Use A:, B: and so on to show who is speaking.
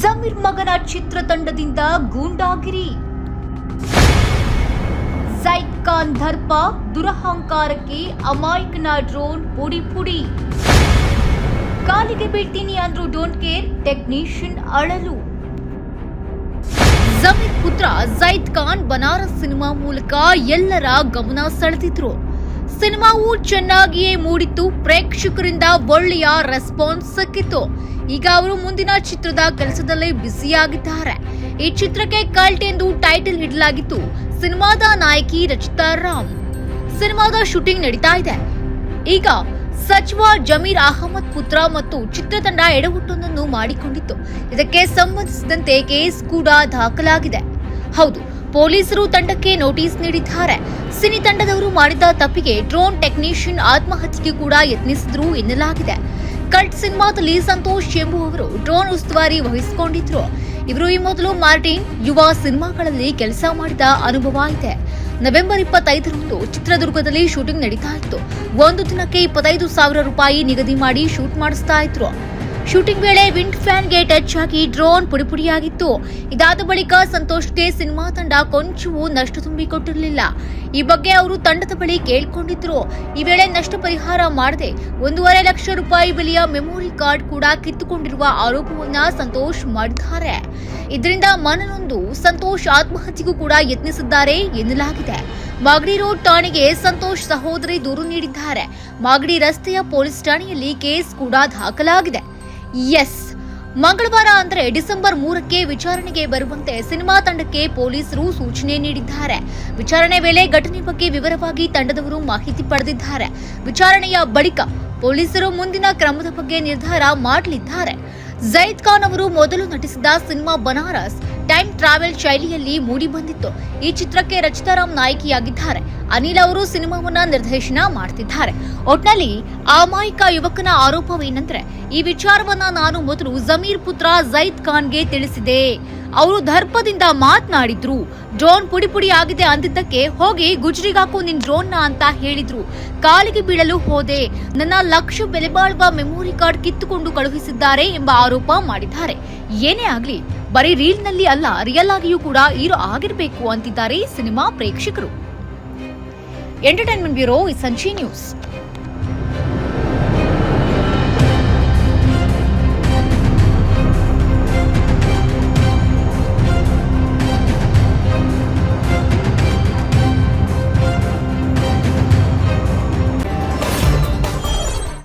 A: ಜಮೀರ್ ಮಗನ ಚಿತ್ರತಂಡದಿಂದ ಗೂಂಡಾಗಿರಿ. ಜೈದ್ ಖಾನ್ ದರ್ಪ ದುರಹಂಕಾರಕ್ಕೆ ಅಮಾಯಕನ ಡ್ರೋನ್ ಪುಡಿ ಪುಡಿ. ಕಾಲಿಗೆ ಬೀಳ್ತೀನಿ ಅಂದ್ರು ಡೋಂಟ್ ಕೇರ್, ಟೆಕ್ನಿಷಿಯನ್ ಅಳಲು. ಜಮೀರ್ ಪುತ್ರ ಜೈದ್ ಖಾನ್ ಬನಾರಸ್ ಸಿನಿಮಾ ಮೂಲಕ ಎಲ್ಲರ ಗಮನ ಸೆಳೆದಿದ್ರು. ಸಿನಿಮಾವು ಚೆನ್ನಾಗಿಯೇ ಮೂಡಿತ್ತು, ಪ್ರೇಕ್ಷಕರಿಂದ ಒಳ್ಳೆಯ ರೆಸ್ಪಾನ್ಸ್ ಸಿಕ್ಕಿತ್ತು. ಈಗ ಅವರು ಮುಂದಿನ ಚಿತ್ರದ ಕೆಲಸದಲ್ಲೇ ಬ್ಯುಸಿಯಾಗಿದ್ದಾರೆ. ಈ ಚಿತ್ರಕ್ಕೆ ಕಲ್ಟ್ ಎಂದು ಟೈಟಲ್ ನೀಡಲಾಗಿತ್ತು. ಸಿನಿಮಾದ ನಾಯಕಿ ರಚಿತಾ ರಾಮ್. ಸಿನಿಮಾದ ಶೂಟಿಂಗ್ ನಡೀತಾ ಇದೆ. ಈಗ ಸಚಿವ ಜಮೀರ್ ಅಹಮದ್ ಪುತ್ರ ಮತ್ತು ಚಿತ್ರತಂಡ ಎಡವಟ್ಟೊಂದನ್ನು ಮಾಡಿಕೊಂಡಿತ್ತು. ಇದಕ್ಕೆ ಸಂಬಂಧಿಸಿದಂತೆ ಕೇಸ್ ಕೂಡ ದಾಖಲಾಗಿದೆ. ಹೌದು, ಪೊಲೀಸರು ತಂಡಕ್ಕೆ ನೋಟಿಸ್ ನೀಡಿದ್ದಾರೆ. ಸಿನಿ ತಂಡದವರು ಮಾಡಿದ ತಪ್ಪಿಗೆ ಡ್ರೋನ್ ಟೆಕ್ನಿಷಿಯನ್ ಆತ್ಮಹತ್ಯೆಗೆ ಕೂಡ ಯತ್ನಿಸಿದ್ರು ಎನ್ನಲಾಗಿದೆ. ಕಲ್ಟ್ ಸಿನಿಮಾದಲ್ಲಿ ಸಂತೋಷ್ ಎಂಬುವವರು ಡ್ರೋನ್ ಉಸ್ತುವಾರಿ ವಹಿಸಿಕೊಂಡಿದ್ರು. ಇವರು ಈ ಮೊದಲು ಮಾರ್ಟಿನ್ ಯುವ ಸಿನಿಮಾಗಳಲ್ಲಿ ಕೆಲಸ ಮಾಡಿದ ಅನುಭವ ಇದೆ. ನವೆಂಬರ್ 25ರಂದು ಚಿತ್ರದುರ್ಗದಲ್ಲಿ ಶೂಟಿಂಗ್ ನಡೀತಾ ಇತ್ತು. ಒಂದು ದಿನಕ್ಕೆ 25,000 ರೂಪಾಯಿ ನಿಗದಿ ಮಾಡಿ ಶೂಟ್ ಮಾಡಿಸ್ತಾ ಇದ್ರು. ಶೂಟಿಂಗ್ ವೇಳೆ ವಿಂಡ್ ಫ್ಯಾನ್ಗೆ ಟಚ್ ಆಗಿ ಡ್ರೋನ್ ಪುಡಿಪುಡಿಯಾಗಿತ್ತು. ಇದಾದ ಬಳಿಕ ಸಂತೋಷ್ಗೆ ಸಿನಿಮಾ ತಂಡ ಕೊಂಚವೂ ನಷ್ಟ ತುಂಬಿಕೊಟ್ಟಿರಲಿಲ್ಲ. ಈ ಬಗ್ಗೆ ಅವರು ತಂಡದ ಬಳಿ ಕೇಳಿಕೊಂಡಿದ್ರು. ಈ ವೇಳೆ ನಷ್ಟ ಪರಿಹಾರ ಮಾಡದೆ 1.5 ಲಕ್ಷ ರೂಪಾಯಿ ಬೆಲೆಯ ಮೆಮೊರಿ ಕಾರ್ಡ್ ಕೂಡ ಕಿತ್ತುಕೊಂಡಿರುವ ಆರೋಪವನ್ನ ಸಂತೋಷ್ ಮಾಡಿದ್ದಾರೆ. ಇದರಿಂದ ಮನನೊಂದು ಸಂತೋಷ್ ಆತ್ಮಹತ್ಯೆಗೂ ಕೂಡ ಯತ್ನಿಸಿದ್ದಾರೆ ಎನ್ನಲಾಗಿದೆ. ಮಾಗಡಿ ರೋಡ್ ಠಾಣೆಗೆ ಸಂತೋಷ್ ಸಹೋದರಿ ದೂರು ನೀಡಿದ್ದಾರೆ. ಮಾಗಡಿ ರಸ್ತೆಯ ಪೊಲೀಸ್ ಠಾಣೆಯಲ್ಲಿ ಕೇಸ್ ಕೂಡ ದಾಖಲಾಗಿದೆ. ಎಸ್, ಮಂಗಳವಾರ ಅಂದರೆ ಡಿಸೆಂಬರ್ 3ಕ್ಕೆ ವಿಚಾರಣೆಗೆ ಬರುವಂತೆ ಸಿನಿಮಾ ತಂಡಕ್ಕೆ ಪೊಲೀಸರು ಸೂಚನೆ ನೀಡಿದ್ದಾರೆ. ವಿಚಾರಣೆ ವೇಳೆ ಘಟನೆ ಬಗ್ಗೆ ವಿವರವಾಗಿ ತಂಡದವರು ಮಾಹಿತಿ ಪಡೆದಿದ್ದಾರೆ. ವಿಚಾರಣೆಯ ಬಳಿಕ ಪೊಲೀಸರು ಮುಂದಿನ ಕ್ರಮದ ಬಗ್ಗೆ ನಿರ್ಧಾರ ಮಾಡಲಿದ್ದಾರೆ. ಜೈದ್ ಖಾನ್ ಅವರು ಮೊದಲು ನಟಿಸಿದ ಸಿನಿಮಾ ಬನಾರಸ್ ಟೈಮ್ ಟ್ರಾವೆಲ್ ಶೈಲಿಯಲ್ಲಿ ಮೂಡಿ ಬಂದಿತ್ತು. ಈ ಚಿತ್ರಕ್ಕೆ ರಚಿತಾ ರಾಮ್ ನಾಯಕಿಯಾಗಿದ್ದಾರೆ. ಅನಿಲ್ ಅವರು ಸಿನಿಮಾವನ್ನ ನಿರ್ದೇಶನ ಮಾಡ್ತಿದ್ದಾರೆ. ಒಟ್ನಲ್ಲಿ ಅಮಾಯಕ ಯುವಕನ ಆರೋಪವೇನೆಂದ್ರೆ, ಈ ವಿಚಾರವನ್ನ ನಾನು ಮೊದಲು ಜಮೀರ್ ಪುತ್ರ ಜೈದ್ ಖಾನ್ಗೆ ತಿಳಿಸಿದೆ. ಅವರು ದರ್ಪದಿಂದ ಮಾತನಾಡಿದ್ರು. ಡ್ರೋನ್ ಪುಡಿ ಪುಡಿ ಆಗಿದೆ ಅಂದಿದ್ದಕ್ಕೆ ಹೋಗಿ ಗುಜ್ರಿಗಾಕು ನಿನ್ ಡ್ರೋನ್ನ ಅಂತ ಹೇಳಿದ್ರು. ಕಾಲಿಗೆ ಬೀಳಲು ಹೋದೆ. ನನ್ನ ಲಕ್ಷ ಬೆಲೆ ಬಾಳುವ ಮೆಮೊರಿ ಕಾರ್ಡ್ ಕಿತ್ತುಕೊಂಡು ಕಳುಹಿಸಿದ್ದಾರೆ ಎಂಬ ಆರೋಪ ಮಾಡಿದ್ದಾರೆ. ಏನೇ ಆಗ್ಲಿ, ಬರೀ ರೀಲ್ ನಲ್ಲಿ ಅಲ್ಲ, ರಿಯಲ್ ಆಗಿಯೂ ಕೂಡ ಹೀರೋ ಆಗಿರ್ಬೇಕು ಅಂತಿದ್ದಾರೆ ಸಿನಿಮಾ ಪ್ರೇಕ್ಷಕರು. Entertainment bureau, Sanchi news.